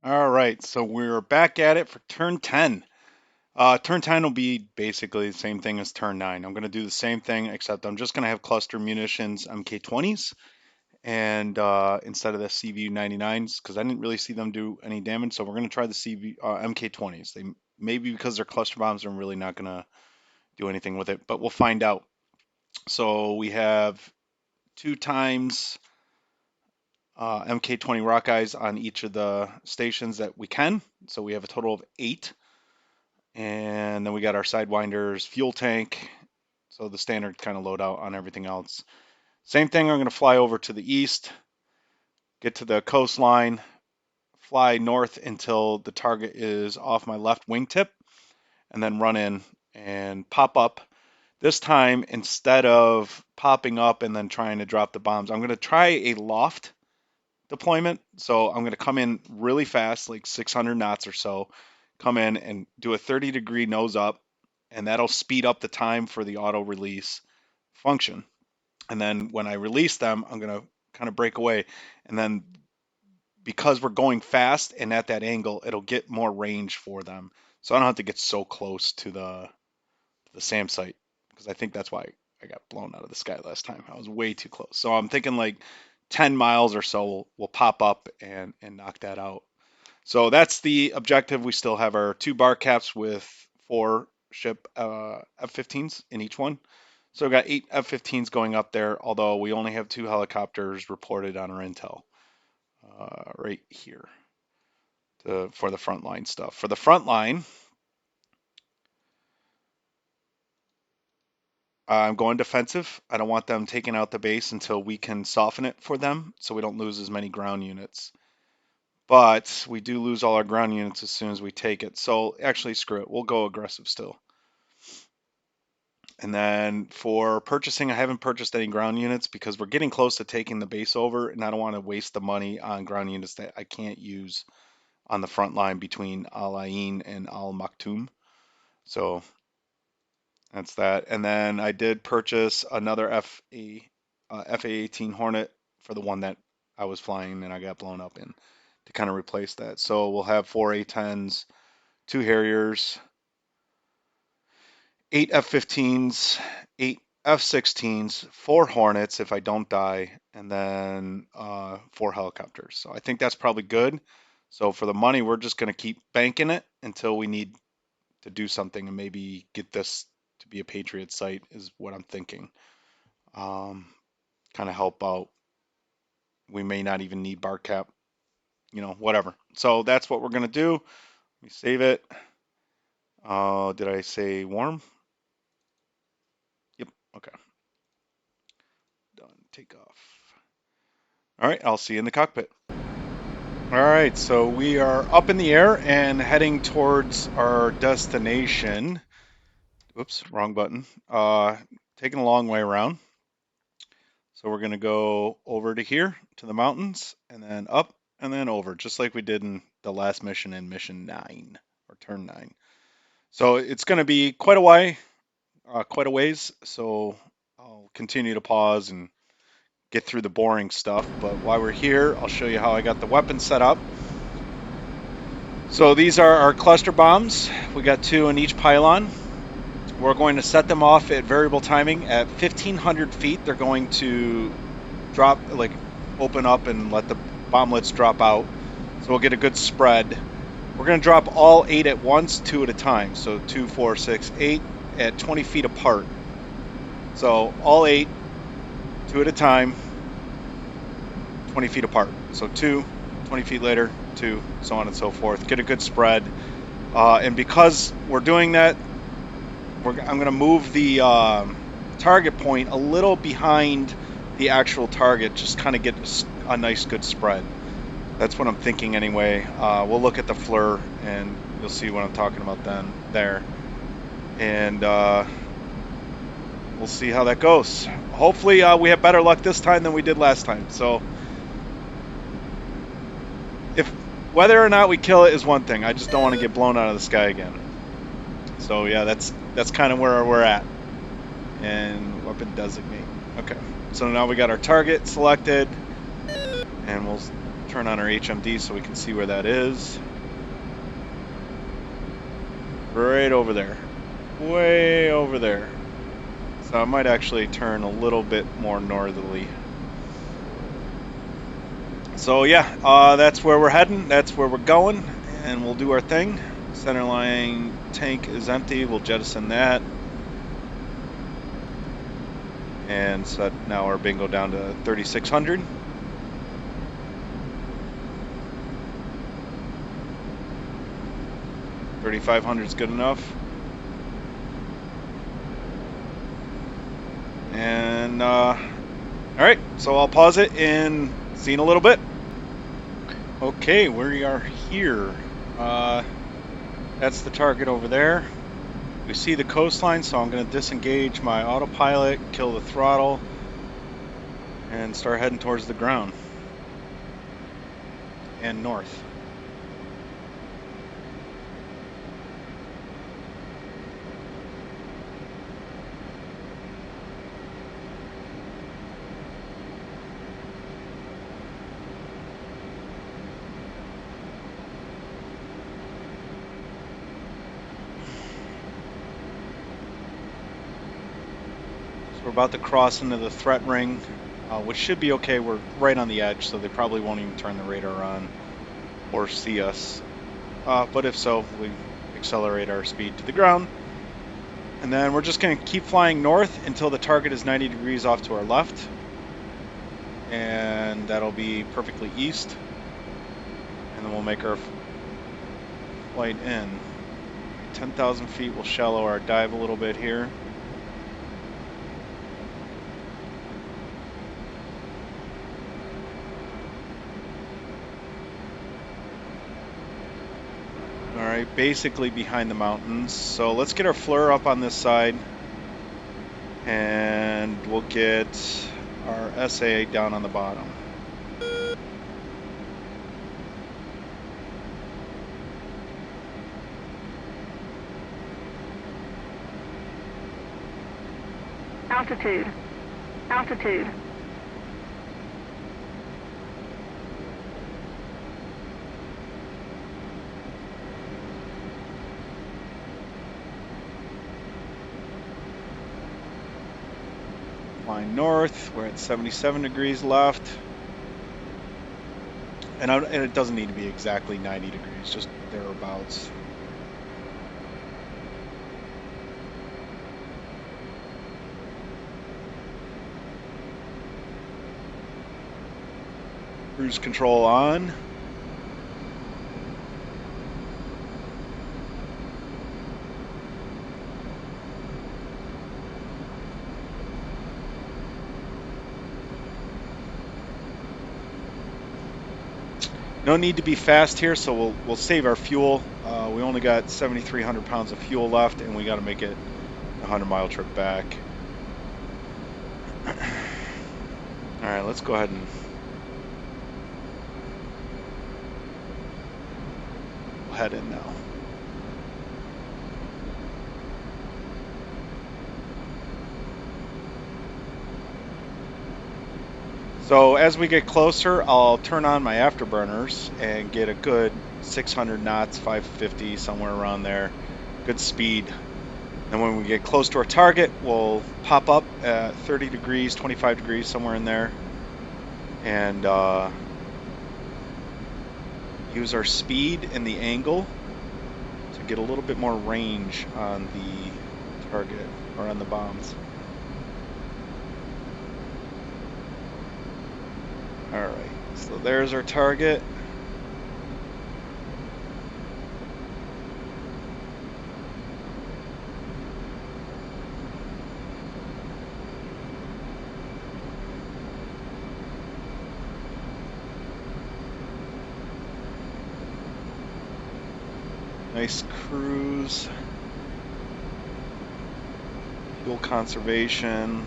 All right, so we're back at it for turn 10. Turn 10 will be basically the same thing as turn 9. I'm going to do the same thing, except I'm just going to have cluster munitions MK20s and instead of the CV99s, because I didn't really see them do any damage. So we're going to try the MK20s. They maybe because they're cluster bombs, I'm really not going to do anything with it, but we'll find out. So we have 2 times MK20 Rockeyes on each of the stations that we can. So we have a total of 8. And then we got our Sidewinders fuel tank. So the standard kind of loadout on everything else. Same thing, I'm going to fly over to the east, get to the coastline, fly north until the target is off my left wingtip, and then run in and pop up. This time, instead of popping up and then trying to drop the bombs, I'm going to try a loft deployment. So I'm going to come in really fast, like 600 knots or so, come in and do a 30-degree nose up, and that'll speed up the time for the auto release function. And then when I release them, I'm going to kind of break away. And then because we're going fast and at that angle, it'll get more range for them. So I don't have to get so close to the SAM site, because I think that's why I got blown out of the sky last time. I was way too close. So I'm thinking like 10 miles or so will pop up and knock that out. So that's the objective. We still have our 2 bar caps with 4 ship F-15s in each one. So we've got 8 F-15s going up there, although we only have 2 helicopters reported on our intel right here for the frontline stuff. For the front line, I'm going defensive. I don't want them taking out the base until we can soften it for them so we don't lose as many ground units. But we do lose all our ground units as soon as we take it. So actually, screw it. We'll go aggressive still. And then for purchasing, I haven't purchased any ground units because we're getting close to taking the base over, and I don't want to waste the money on ground units that I can't use on the front line between Al Ain and Al Maktoum. So that's that. And then I did purchase another FA-18 Hornet for the one that I was flying and I got blown up in to kind of replace that. So we'll have 4 A-10s, 2 Harriers, 8 F-15s, 8 F-16s, 4 Hornets if I don't die, and then 4 helicopters. So I think that's probably good. So for the money, we're just going to keep banking it until we need to do something and maybe get this to be a Patriot site is what I'm thinking. Kind of help out. We may not even need bar cap, whatever. So that's what we're going to do. Let me save it. Did I say warm? Yep. Okay. Done. Take off. All right. I'll see you in the cockpit. All right. So we are up in the air and heading towards our destination. Oops, wrong button. Taking a long way around. So we're going to go over to here to the mountains and then up and then over, just like we did in the last mission in mission 9 or turn 9. So it's going to be quite a ways. So I'll continue to pause and get through the boring stuff. But while we're here, I'll show you how I got the weapon set up. So these are our cluster bombs. We got 2 in each pylon. We're going to set them off at variable timing. At 1,500 feet, they're going to drop, like open up and let the bomblets drop out. So we'll get a good spread. We're going to drop all 8 at once, 2 at a time. So 2, 4, 6, 8 at 20 feet apart. So all 8, 2 at a time, 20 feet apart. So 2, 20 feet later, 2, so on and so forth. Get a good spread. And because we're doing that, I'm going to move the target point a little behind the actual target, just kind of get a nice good spread. That's what I'm thinking anyway. We'll look at the FLIR and you'll see what I'm talking about then there. And we'll see how that goes. Hopefully we have better luck this time than we did last time. So if whether or not we kill it is one thing. I just don't want to get blown out of the sky again. So yeah, that's kind of where we're at. And weapon designate. Okay. So now we got our target selected. And we'll turn on our HMD so we can see where that is. Right over there. Way over there. So I might actually turn a little bit more northerly. So yeah, that's where we're heading. That's where we're going. And we'll do our thing. Centerline tank is empty. We'll jettison that. And set now our bingo down to 3,600. 3,500 is good enough. And all right, so I'll pause it and see you in a little bit. Okay, we are here. That's the target over there. We see the coastline, so I'm going to disengage my autopilot, kill the throttle, and start heading towards the ground and north. We're about to cross into the threat ring, which should be okay. We're right on the edge, so they probably won't even turn the radar on or see us. But if so, we accelerate our speed to the ground. And then we're just going to keep flying north until the target is 90 degrees off to our left. And that'll be perfectly east. And then we'll make our flight in. 10,000 feet, we'll shallow our dive a little bit here. Alright, basically behind the mountains. So let's get our FLIR up on this side. And we'll get our SA down on the bottom. Altitude. Altitude. Flying north, we're at 77 degrees left. And it doesn't need to be exactly 90 degrees, just thereabouts. Cruise control on. No need to be fast here, so we'll save our fuel. We only got 7,300 pounds of fuel left, and we got to make it a 100-mile trip back. All right, let's go ahead and head in now. So as we get closer, I'll turn on my afterburners and get a good 600 knots, 550, somewhere around there, good speed. And when we get close to our target, we'll pop up at 30 degrees, 25 degrees, somewhere in there, and use our speed and the angle to get a little bit more range on the target or on the bombs. Alright, so there's our target. Nice cruise. Fuel conservation.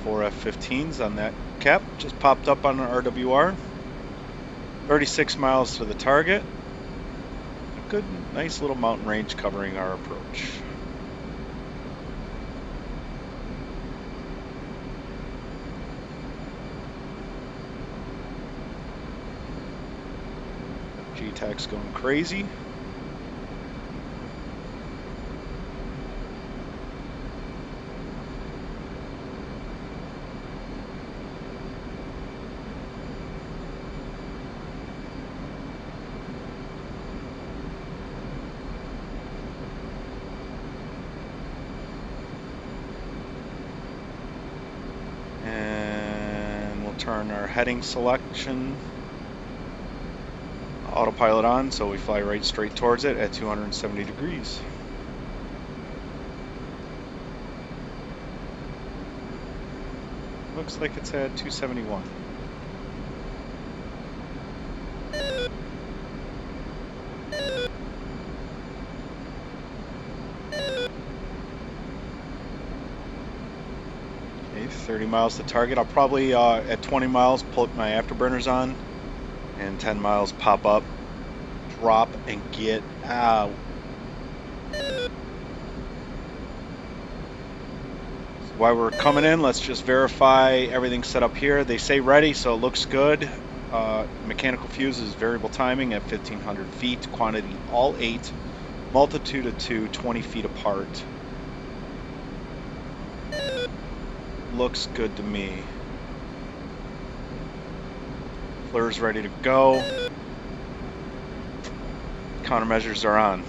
4 F-15s on that cap. Just popped up on our RWR. 36 miles to the target. A good, nice little mountain range covering our approach. GTAC's going crazy. And we'll turn our heading selection autopilot on, so we fly right straight towards it at 270 degrees. Looks like it's at 271. Okay, 30 miles to target. I'll probably, at 20 miles, put my afterburners on, and 10 miles pop up, drop, and get out. While we're coming in, let's just verify everything's set up here. They say ready, so it looks good. Mechanical fuse is variable timing at 1,500 feet. Quantity all 8. Multitude of 2, 20 feet apart. Looks good to me. FLIR's ready to go. Countermeasures are on.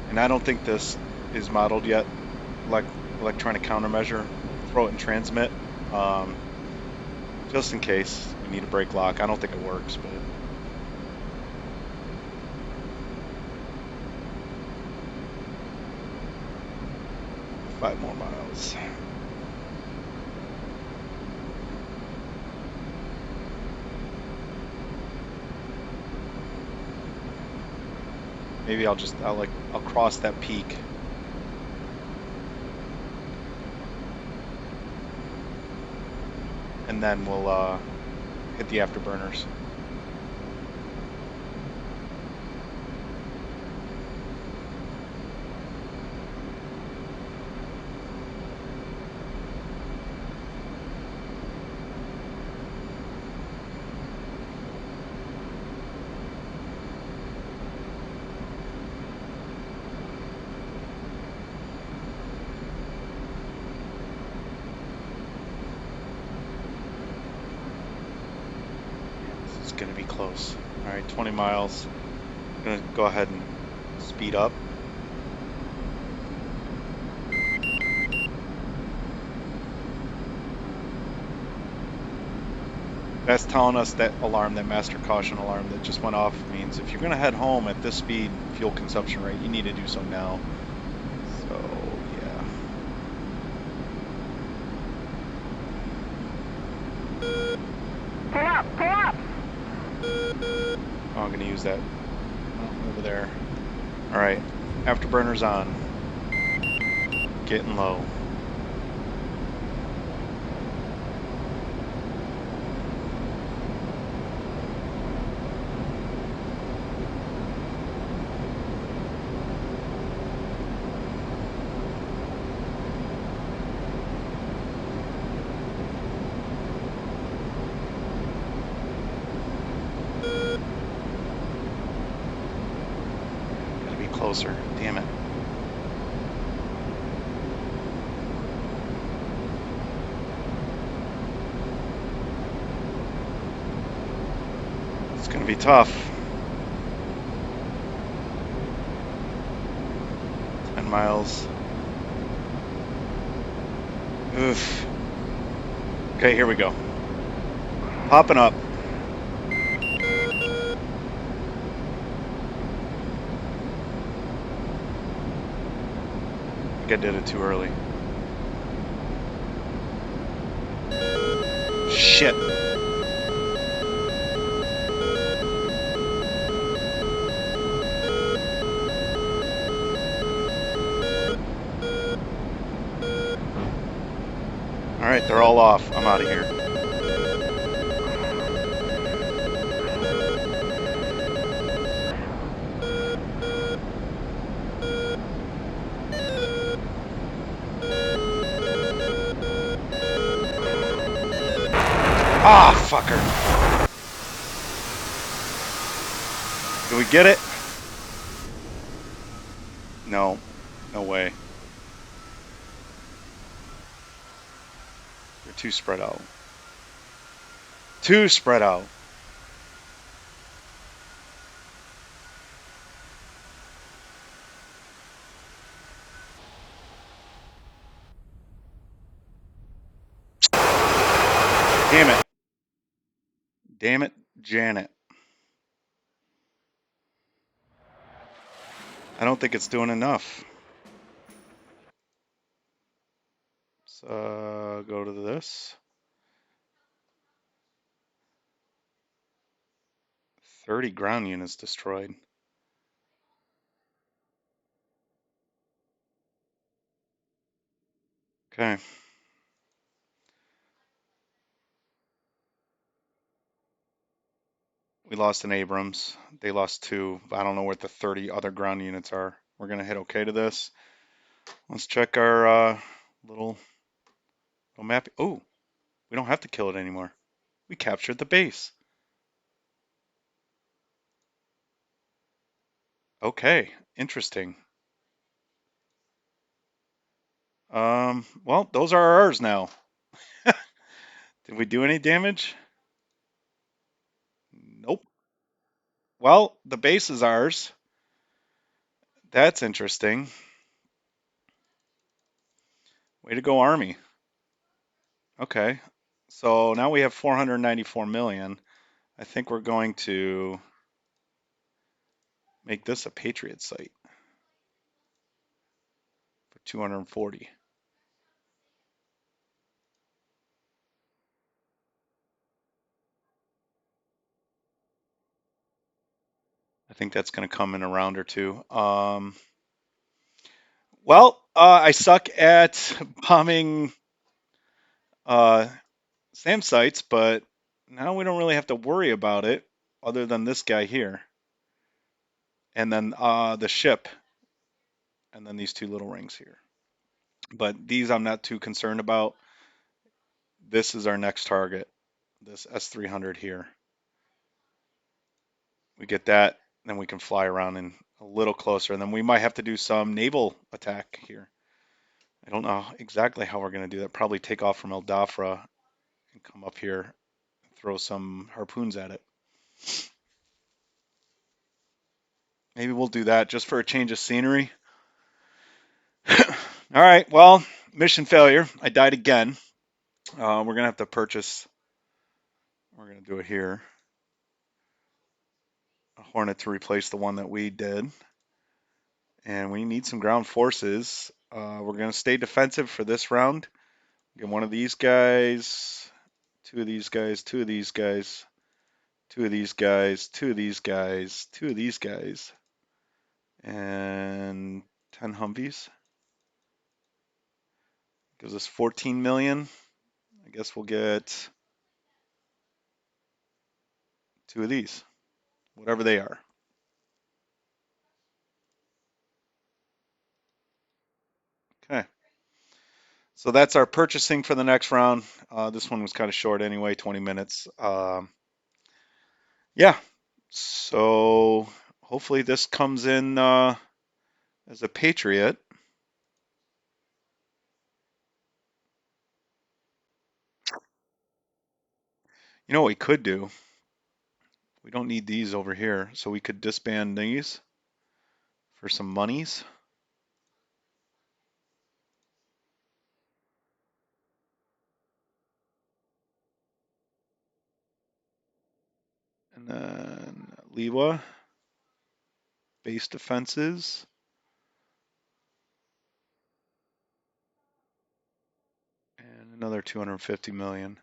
And I don't think this is modeled yet, like electronic countermeasure. Throw it in transmit, just in case we need a brake lock. I don't think it works, but 5 more miles. Maybe I'll cross that peak. And then we'll hit the afterburners. Going to be close. All right, 20 miles. I'm going to go ahead and speed up. That's telling us that alarm, that master caution alarm that just went off, means if you're going to head home at this speed, fuel consumption rate, you need to do so now. So, yeah. Pull up, pull up. Oh, I'm going to use that over there. All right, afterburners on. Getting low. Closer. Damn it. It's going to be tough. 10 miles. Oof. Okay, here we go. Popping up. I did it too early. Shit. right, they're all off. I'm out of here. Ah, fucker. Did we get it? No. No way. They're too spread out. Too spread out. Damn it. Damn it, Janet. I don't think it's doing enough. So go to this. 30 ground units destroyed. Okay. We lost an Abrams. They lost 2. I don't know what the 30 other ground units are. We're going to hit OK to this. Let's check our little map. Oh, we don't have to kill it anymore. We captured the base. Okay, interesting. Well, those are ours now. Did we do any damage? Nope. Well, the base is ours. That's interesting. Way to go, Army. Okay. So now we have 494 million. I think we're going to make this a Patriot site for 240. I think that's going to come in a round or two. Well, I suck at bombing SAM sites, but now we don't really have to worry about it other than this guy here. And then the ship. And then these 2 little rings here. But these I'm not too concerned about. This is our next target, this S-300 here. We get that, then we can fly around in a little closer. And then we might have to do some naval attack here. I don't know exactly how we're going to do that. Probably take off from El Dafra and come up here and throw some harpoons at it. Maybe we'll do that just for a change of scenery. All right, well, mission failure. I died again. We're going to have to purchase, we're going to do it here, a Hornet to replace the one that we did. And we need some ground forces. We're going to stay defensive for this round. Get one of these guys, 2 of these guys, 2 of these guys, 2 of these guys, 2 of these guys, 2 of these guys, and 10 Humvees. Gives us 14 million. I guess we'll get 2 of these, whatever they are. Okay. So that's our purchasing for the next round. This one was kind of short anyway, 20 minutes. Yeah. So hopefully this comes in as a Patriot. You know what we could do? We don't need these over here, so we could disband these for some monies. And then Liwa, base defenses. And another 250 million.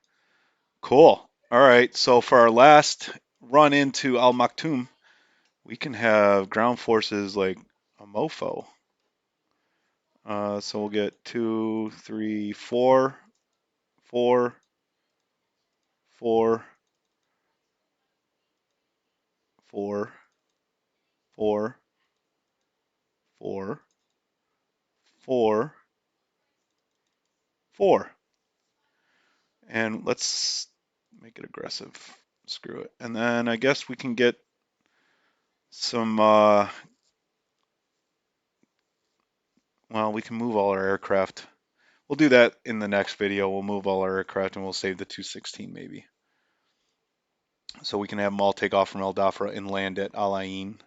Cool. All right, so for our last run into Al Maktoum, we can have ground forces like a mofo. So we'll get 2, 3, 4 4, 4, 4, 4, 4, 4, 4. And let's make it aggressive. Screw it. And then I guess we can get some, well, we can move all our aircraft. We'll do that in the next video. We'll move all our aircraft and we'll save the 216 maybe. So we can have them all take off from El Dafra and land at Al Ain.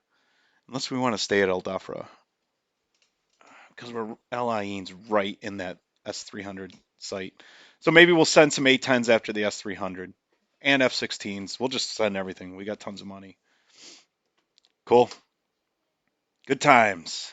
Unless we want to stay at El Dafra. Because Al Ain's right in that S300 site. So maybe we'll send some A10s after the S300 and F16s. We'll just send everything. We got tons of money. Cool. Good times.